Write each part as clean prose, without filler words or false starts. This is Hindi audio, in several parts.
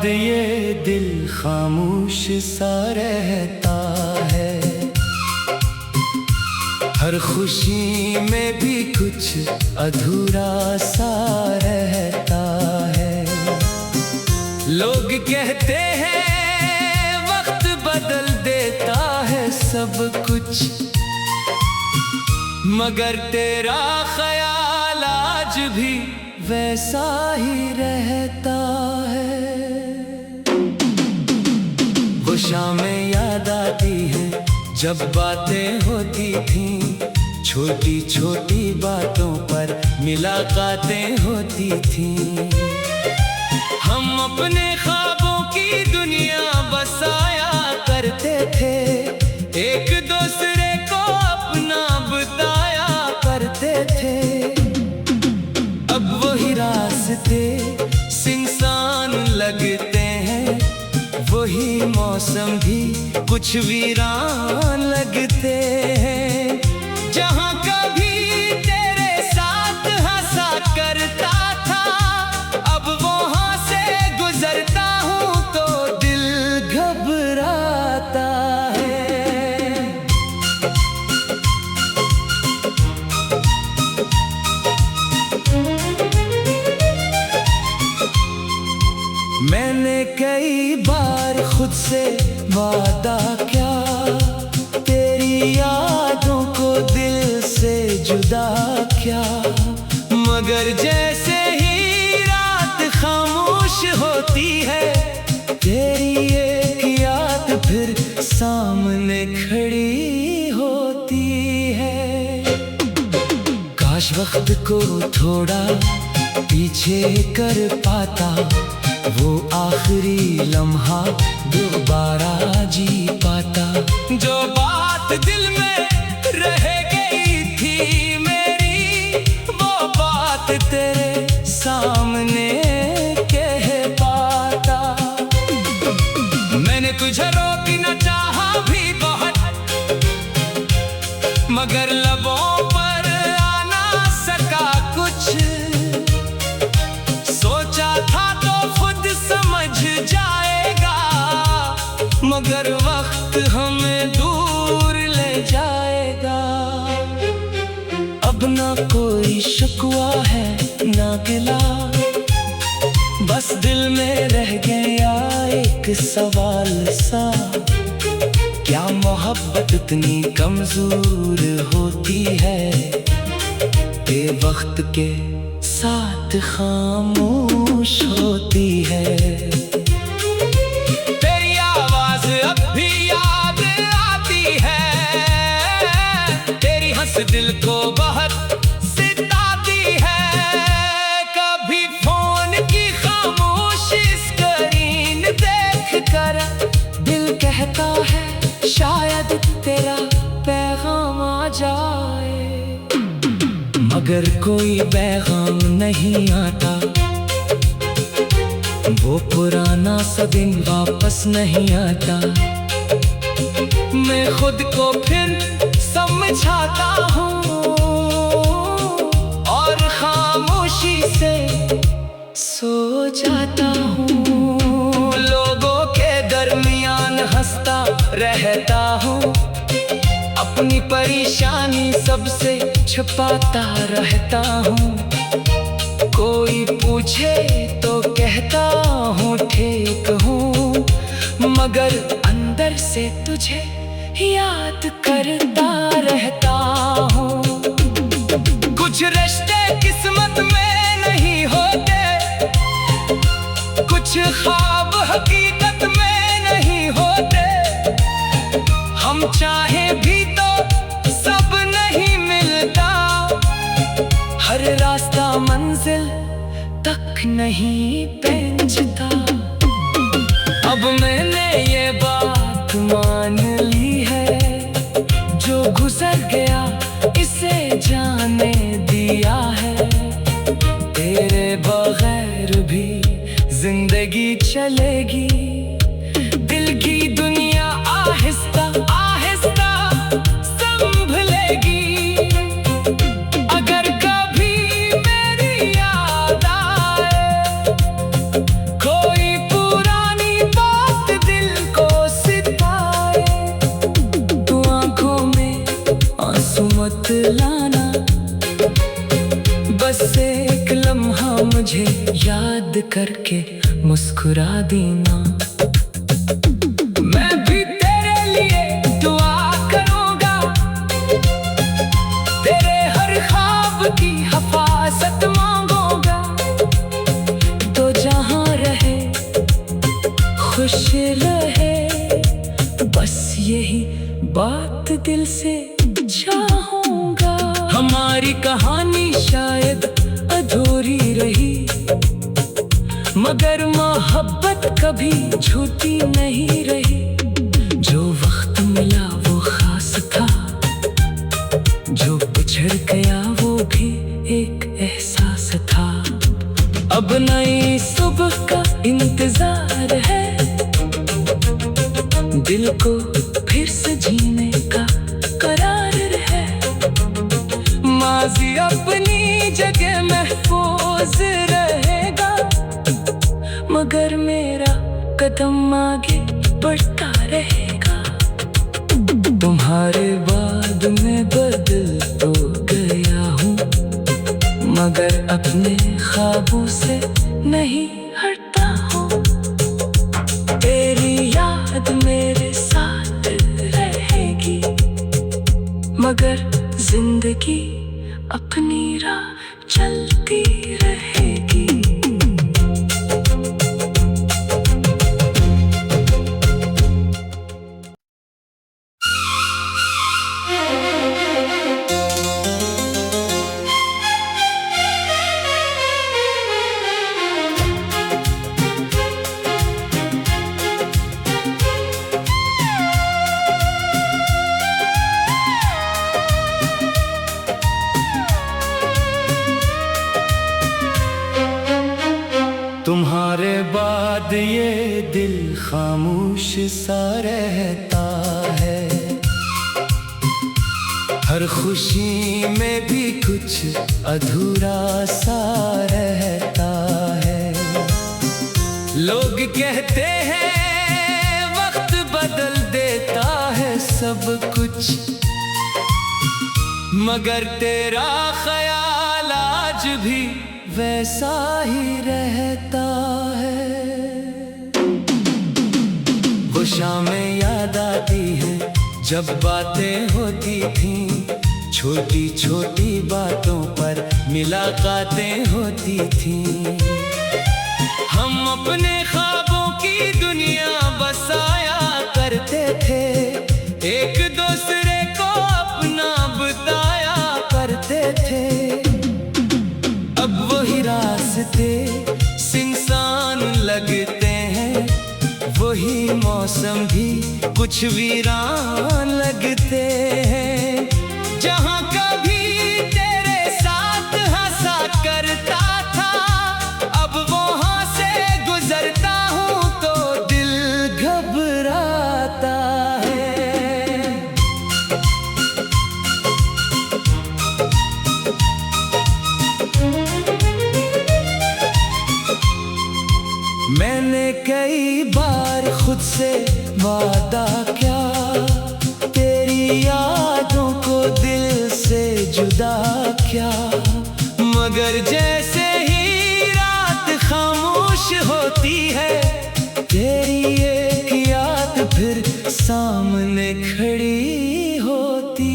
बाद ये दिल खामोश सा रहता है। हर खुशी में भी कुछ अधूरा सा रहता है। लोग कहते हैं वक्त बदल देता है सब कुछ, मगर तेरा ख्याल आज भी वैसा ही रहता है। वो शामें याद आती है जब बातें होती थीं, छोटी छोटी बातों पर मुलाकातें होती थीं। हम अपने ख्वाबों की दुनिया बसाया करते थे, एक दूसरे को अपना बताया करते थे। अब वही रास्ते सुनसान लगते हैं, वही मौसम भी कुछ वीरान लगते हैं। जहाँ कभी तेरे साथ हंसा करता था, अब वहाँ से गुजरता हूँ तो दिल घबराता है। मैंने कई बार खुद से वादा किया, तेरी यादों को दिल से जुदा किया, मगर जैसे ही रात खामोश होती है, तेरी एक याद फिर सामने खड़ी होती है। काश वक्त को थोड़ा पीछे कर पाता, वो आखिरी लम्हा दोबारा जी पाता। जो बात दिल में रह गई थी मेरी, वो बात तेरे सामने कह पाता। मैंने तुझे रोकना चाहा भी बहुत, मगर लबों पर आ ना सका कुछ। सोचा था समझ जाएगा, मगर वक्त हमें दूर ले जाएगा। अब ना कोई शिकवा है ना गिला, बस दिल में रह गया एक सवाल सा, क्या मोहब्बत इतनी कमजोर होती है, वक्त के साथ खामोश होती है। तेरी आवाज अब भी याद आती है, तेरी हंस दिल को बहुत सताती है। कभी फोन की खामोश स्क्रीन देख कर दिल कहता है शायद तेरा पैगाम आ जाए, मगर कोई पैगाम नहीं आता। वो पुराना सा दिन वापस नहीं आता। मैं खुद को फिर समझाता हूँ और खामोशी से सो जाता हूँ। लोगों के दरमियान हंसता रहता हूँ, अपनी परेशानी सबसे छुपाता रहता हूँ। कोई पूछे तो कहता हूँ ठीक हूँ, मगर अंदर से तुझे याद करता रहता हूँ। कुछ रिश्ते किस्मत में नहीं होते, कुछ ख्वाब हकीकत में नहीं होते। हम चाहे भी तो सब नहीं मिलता, हर रास्ता मंजिल तक नहीं पहुंचता। अब मैंने ये बात मान ली है, जो गुजर गया इसे जाने दिया है। तेरे बगैर भी जिंदगी चलेगी, दिल की दुनिया आहिस्ता आहिस्ता संभलेगी। अगर कभी मेरी याद आए, कोई पूरा मत लाना, बस एक लम्हा मुझे याद करके मुस्कुरा देना। मैं भी तेरे लिए दुआ करूंगा, तेरे हर ख्वाब की हिफाजत मांगूंगा। तो जहां रहे खुश रहे, बस यही बात दिल से चाहूंगा। हमारी कहानी शायद अधूरी रही, मगर मोहब्बत कभी झूठी नहीं रही। जो वक्त मिला वो खास था, जो बिछड़ गया वो भी एक एहसास था। अब नई सुबह का इंतजार है, दिल को फिर से जीने का करार है। माज़ी अपनी जगह महफूज रहेगा, मगर मेरा कदम आगे बढ़ता रहेगा। तुम्हारे बाद मैं बदल तो गया हूँ, मगर अपने ख्वाबों से नहीं हटता हूँ। तेरी याद मेरे साथ रहेगी, मगर जिंदगी अपनी राह चलती रहेगी। तुम्हारे बाद ये दिल खामोश सा रहता है, हर खुशी में भी कुछ अधूरा सा रहता है। लोग कहते हैं वक्त बदल देता है सब कुछ, मगर तेरा ख्याल आज भी वैसा ही रहता है। वो शामें याद आती है जब बातें होती थीं, छोटी छोटी बातों पर मुलाकातें होती थीं। हम अपने ख्वाबों की दुनिया बसाया करते थे, एक दूसरे को अपना बताया करते थे। अब वही रास्ते सुनसान लगते हैं, वही मौसम भी कुछ वीरान लगते हैं। जहाँ कभी तेरे साथ हंसा करता था, अब वहाँ से गुजरता हूँ तो दिल घबराता है। मैंने कई बार खुद से वादा किया, तेरी यादों को दिल से जुदा किया, मगर जैसे ही रात खामोश होती है, तेरी एक याद फिर सामने खड़ी होती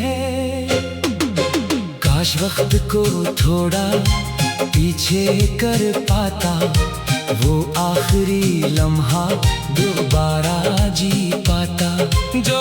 है। काश वक्त को थोड़ा पीछे कर पाता, वो आखिरी लम्हा दोबारा जी पाता। जो